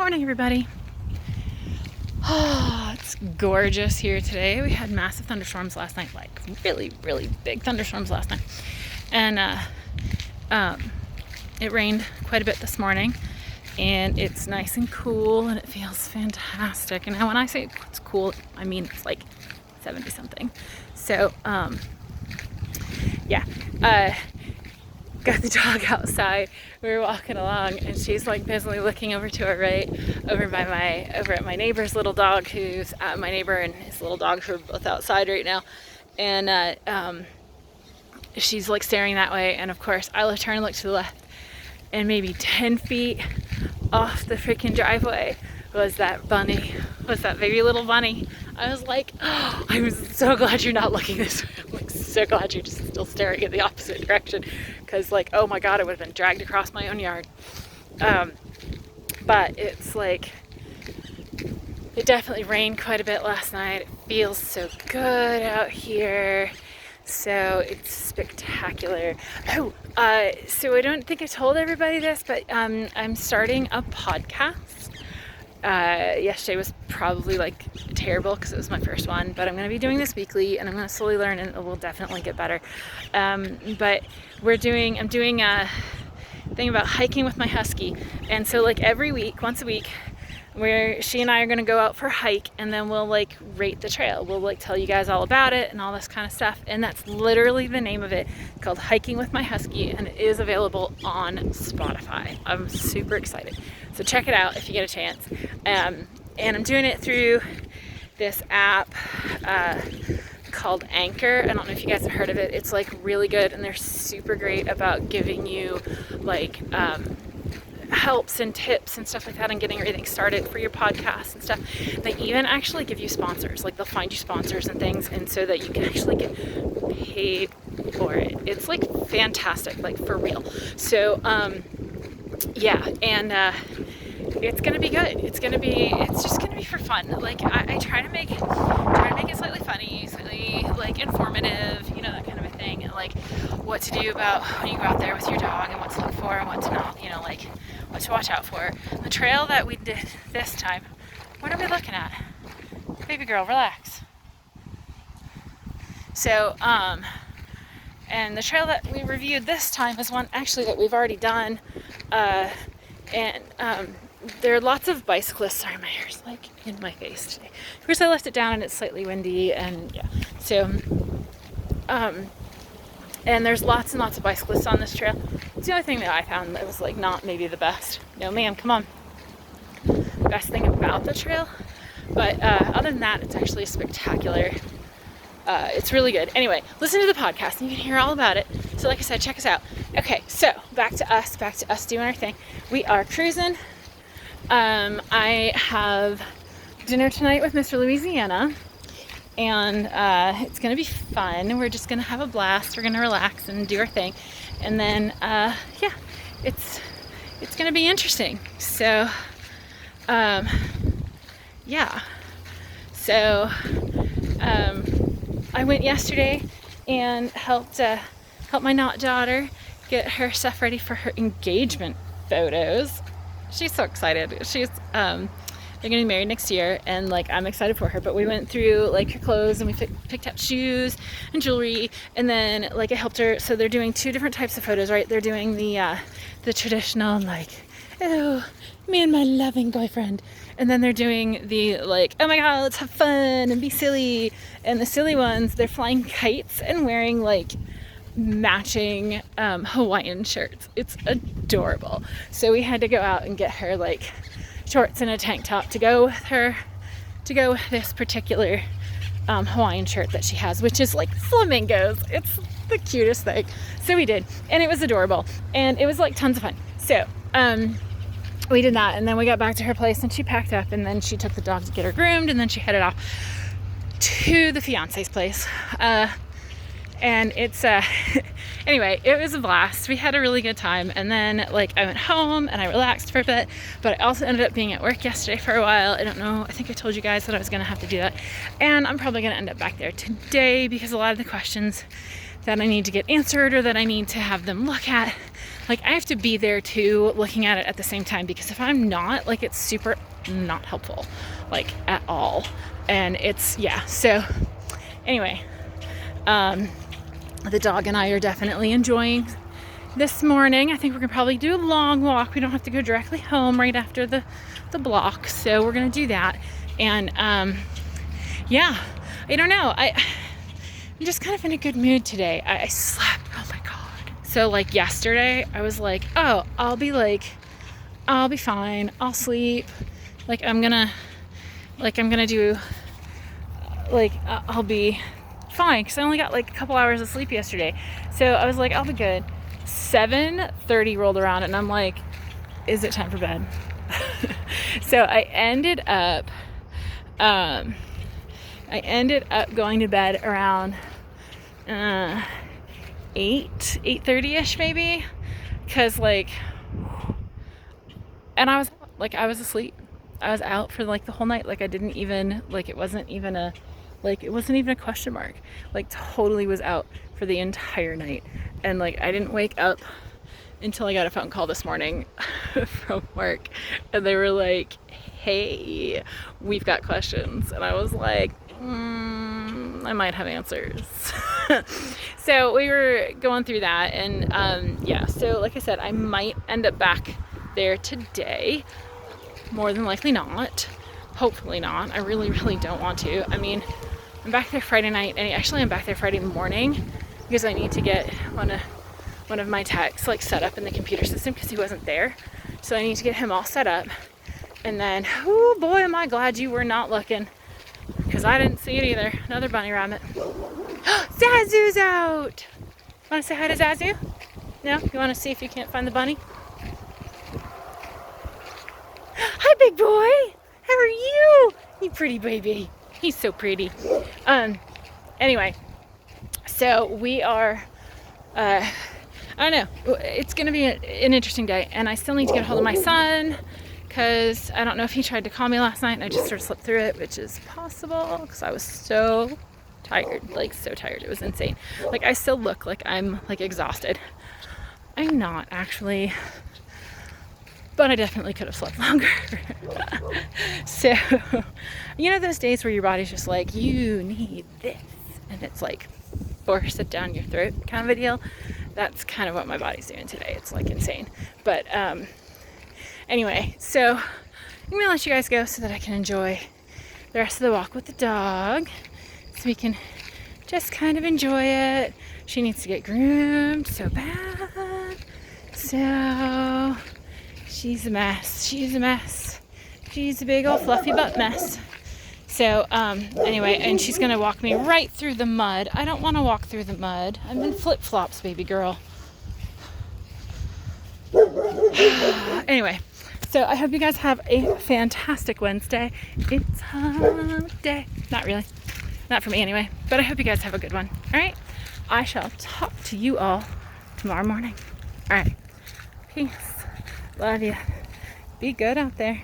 Morning, everybody. Oh, it's gorgeous here today. We had massive thunderstorms last night, like really, really big thunderstorms last night. And it rained quite a bit this morning, and it's nice and cool, and it feels fantastic. And now when I say it's cool, I mean it's like 70 something. So, got the dog outside. We were walking along, and she's like busily looking over to our right, over at my neighbor's little dog, who's my neighbor and his little dog who are both outside right now. And she's like staring that way, and of course I turn and look to the left, and maybe 10 feet off the freaking driveway was that baby little bunny. I was like, oh, I'm so glad you're not looking this way. I'm like so glad you're just still staring in the opposite direction, because like, oh my god, I would have been dragged across my own yard. But it's like, it definitely rained quite a bit last night. It feels so good out here. So it's spectacular. So I don't think I told everybody this, but I'm starting a podcast. Yesterday was probably like terrible because it was my first one, but I'm going to be doing this weekly, and I'm going to slowly learn, and it will definitely get better. But I'm doing a thing about hiking with my husky, and so like every week, once a week, where she and I are going to go out for a hike, and then we'll like rate the trail. We'll like tell you guys all about it and all this kind of stuff, and that's literally the name of it. It's called Hiking with My Husky, and it is available on Spotify. I'm super excited, so check it out if you get a chance. And I'm doing it through this app called Anchor. I don't know if you guys have heard of it. It's like really good, and they're super great about giving you like helps and tips and stuff like that, and getting everything started for your podcast and stuff. They even actually give you sponsors, like they'll find you sponsors and things, and so that you can actually get paid for it. It's like fantastic, like for real. So it's gonna be good. It's just gonna be for fun. Like I try to make it slightly funny, slightly like informative, you know, that kind of a thing, and like what to do about when you go out there with your dog, and what to look for and what to not, you know, like what to watch out for. The trail that we did this time, what are we looking at? Baby girl, relax. So, and the trail that we reviewed this time is one actually that we've already done, there are lots of bicyclists. Sorry, my hair's like in my face today. Of course, I left it down and it's slightly windy, and yeah. So, and there's lots and lots of bicyclists on this trail. It's the only thing that I found that was like not maybe the best. No, ma'am, come on. Best thing about the trail. But other than that, it's actually spectacular. It's really good. Anyway, listen to the podcast and you can hear all about it. So like I said, check us out. Okay, so back to us doing our thing. We are cruising. I have dinner tonight with Mr. Louisiana, and it's gonna be fun. We're just gonna have a blast. We're gonna relax and do our thing, and then it's gonna be interesting. So I went yesterday and helped my daughter get her stuff ready for her engagement photos. She's so excited. They're getting married next year, and like I'm excited for her. But we went through like her clothes, and we picked out shoes and jewelry, and then like I helped her. So they're doing two different types of photos, right? They're doing the traditional like, oh, me and my loving boyfriend, and then they're doing the like, oh my god, let's have fun and be silly. And the silly ones, they're flying kites and wearing like matching Hawaiian shirts. It's adorable. So we had to go out and get her like shorts and a tank top to go with this particular Hawaiian shirt that she has, which is like flamingos. It's the cutest thing. So we did, and it was adorable, and it was like tons of fun. So we did that, and then we got back to her place, and she packed up, and then she took the dog to get her groomed, and then she headed off to the fiance's place. And it's anyway, it was a blast. We had a really good time, and then like I went home and I relaxed for a bit, but I also ended up being at work yesterday for a while. I don't know, I think I told you guys that I was gonna have to do that, and I'm probably gonna end up back there today because a lot of the questions that I need to get answered, or that I need to have them look at, like I have to be there too, looking at it at the same time, because if I'm not, like, it's super not helpful, like, at all. And it's, yeah, so anyway, the dog and I are definitely enjoying this morning. I think we're gonna probably do a long walk. We don't have to go directly home right after the block, so we're gonna do that. And yeah, I don't know, I'm just kind of in a good mood today. I slept, oh my god. So like yesterday I was like, oh, I'll be fine, I'll sleep, like I'm gonna do, like, I'll be fine, because I only got like a couple hours of sleep yesterday. So I was like, I'll be good. 7:30 rolled around and I'm like, is it time for bed? So I ended up going to bed around 8:30ish maybe, because like, and I was asleep. I was out for like the whole night. Like I didn't even, like, it wasn't even a question mark. Like totally was out for the entire night. And like I didn't wake up until I got a phone call this morning from work, and they were like, hey, we've got questions. And I was like, I might have answers. So we were going through that, and yeah, so like I said, I might end up back there today. More than likely not. Hopefully not. I really, really don't want to. I mean, I'm back there Friday night, and actually I'm back there Friday morning, because I need to get one of my techs like set up in the computer system, because he wasn't there. So I need to get him all set up. And then, oh boy, am I glad you were not looking, because I didn't see it either. Another bunny rabbit. Zazu's out! Want to say hi to Zazu? No? You want to see if you can't find the bunny? Hi, big boy! How are you? You pretty baby. He's so pretty. Anyway, so we are, I don't know, it's gonna be an interesting day, and I still need to get a hold of my son, because I don't know if he tried to call me last night and I just sort of slipped through it, which is possible, because I was so tired, like so tired. It was insane. Like I still look like I'm like exhausted. I'm not actually, but I definitely could have slept longer. So, you know those days where your body's just like, you need this, and it's like force it down your throat kind of a deal? That's kind of what my body's doing today. It's like insane. But anyway, so I'm gonna let you guys go so that I can enjoy the rest of the walk with the dog, so we can just kind of enjoy it. She needs to get groomed so bad. So she's a mess. She's a mess. She's a big old fluffy butt mess. So anyway, and she's gonna walk me right through the mud. I don't want to walk through the mud. I'm in flip-flops, baby girl. Anyway, so I hope you guys have a fantastic Wednesday. It's hump day. Not really. Not for me anyway. But I hope you guys have a good one. All right? I shall talk to you all tomorrow morning. All right. Peace. Love you. Be good out there.